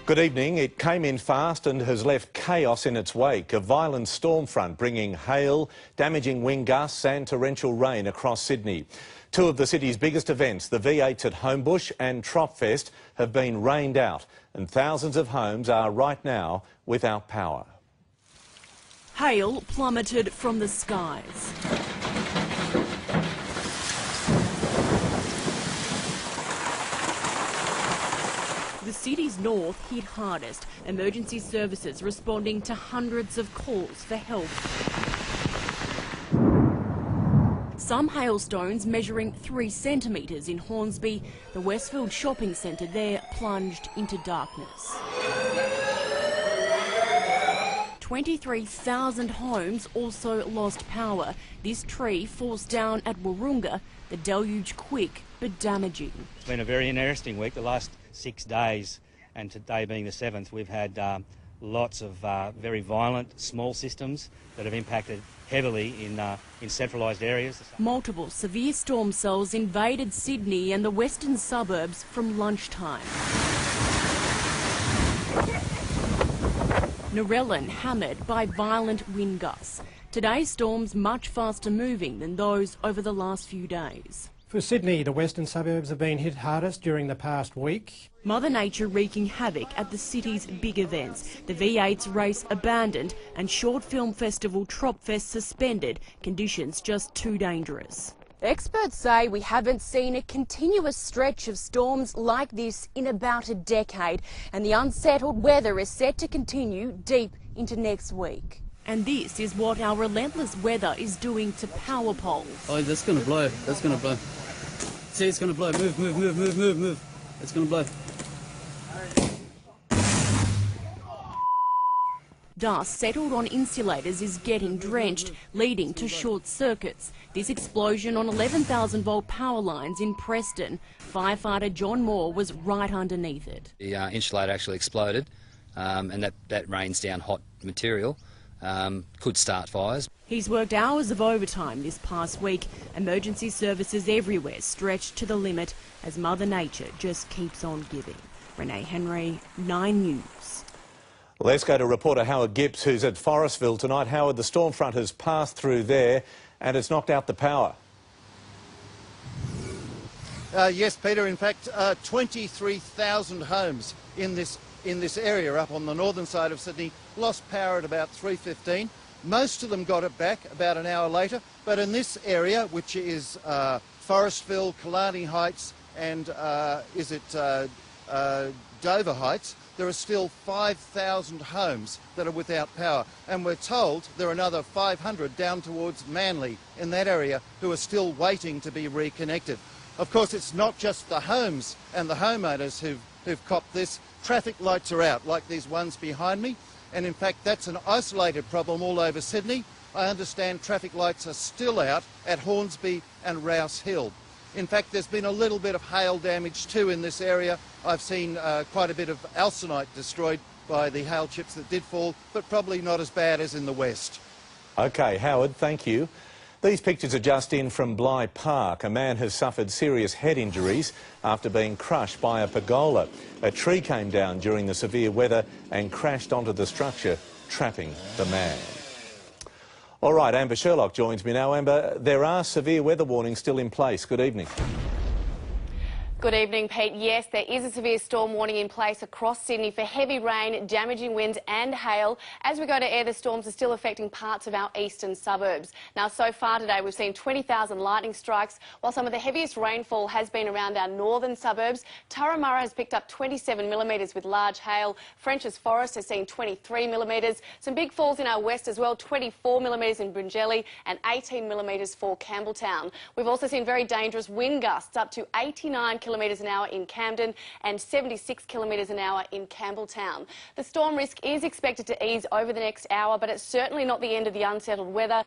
Good evening. It came in fast and has left chaos in its wake. A violent storm front bringing hail, damaging wind gusts and torrential rain across Sydney. Two of the city's biggest events, the V8s at Homebush and Tropfest, have been rained out and thousands of homes are right now without power. Hail plummeted from the skies. The city's north hit hardest, emergency services responding to hundreds of calls for help. Some hailstones measuring 3 centimetres in Hornsby, the Westfield shopping centre there plunged into darkness. 23,000 homes also lost power. This tree falls down at Wahroonga, the deluge quick but damaging. It's been a very interesting week. The last 6 days, and today being the 7th, we've had lots of very violent small systems that have impacted heavily in centralised areas. Multiple severe storm cells invaded Sydney and the western suburbs from lunchtime. Narellan hammered by violent wind gusts. Today's storms much faster moving than those over the last few days. For Sydney, the western suburbs have been hit hardest during the past week. Mother Nature wreaking havoc at the city's big events. The V8's race abandoned and short film festival Tropfest suspended. Conditions just too dangerous. Experts say we haven't seen a continuous stretch of storms like this in about a decade, and the unsettled weather is set to continue deep into next week. And this is what our relentless weather is doing to power poles. Oh, that's going to blow. That's going to blow. See, it's going to blow. Move, move, move, move, move, move. It's going to blow. Dust settled on insulators is getting drenched, leading to short circuits. This explosion on 11,000-volt power lines in Preston. Firefighter John Moore was right underneath it. The insulator actually exploded, and that rains down hot material. Could start fires. He's worked hours of overtime this past week. Emergency services everywhere stretched to the limit as Mother Nature just keeps on giving. Renee Henry, 9 News. Let's go to reporter Howard Gibbs, who's at Forestville tonight. Howard, the storm front has passed through there and it's knocked out the power. Yes, Peter. In fact, 23,000 homes in this area up on the northern side of Sydney lost power at about 3:15. Most of them got it back about an hour later, but in this area, which is Forestville, Killarney Heights and Dover Heights, there are still 5,000 homes that are without power, and we're told there are another 500 down towards Manly in that area who are still waiting to be reconnected. Of course, it's not just the homes and the homeowners who've copped this. Traffic lights are out, like these ones behind me, and in fact that's an isolated problem all over Sydney. I understand traffic lights are still out at Hornsby and Rouse Hill. In fact, there's been a little bit of hail damage too in this area. I've seen quite a bit of alsynite destroyed by the hail chips that did fall, but probably not as bad as in the west. OK, Howard, thank you. These pictures are just in from Bligh Park. A man has suffered serious head injuries after being crushed by a pergola. A tree came down during the severe weather and crashed onto the structure, trapping the man. All right, Amber Sherlock joins me now. Amber, there are severe weather warnings still in place. Good evening. Good evening, Pete. Yes, there is a severe storm warning in place across Sydney for heavy rain, damaging winds and hail. As we go to air, the storms are still affecting parts of our eastern suburbs. Now, so far today, we've seen 20,000 lightning strikes, while some of the heaviest rainfall has been around our northern suburbs. Turramurra has picked up 27 millimetres with large hail. French's Forest has seen 23 millimetres. Some big falls in our west as well, 24 millimetres in Bryngelly and 18 millimetres for Campbelltown. We've also seen very dangerous wind gusts up to 89 kilometres an hour in Camden and 76 kilometres an hour in Campbelltown. The storm risk is expected to ease over the next hour, but it's certainly not the end of the unsettled weather.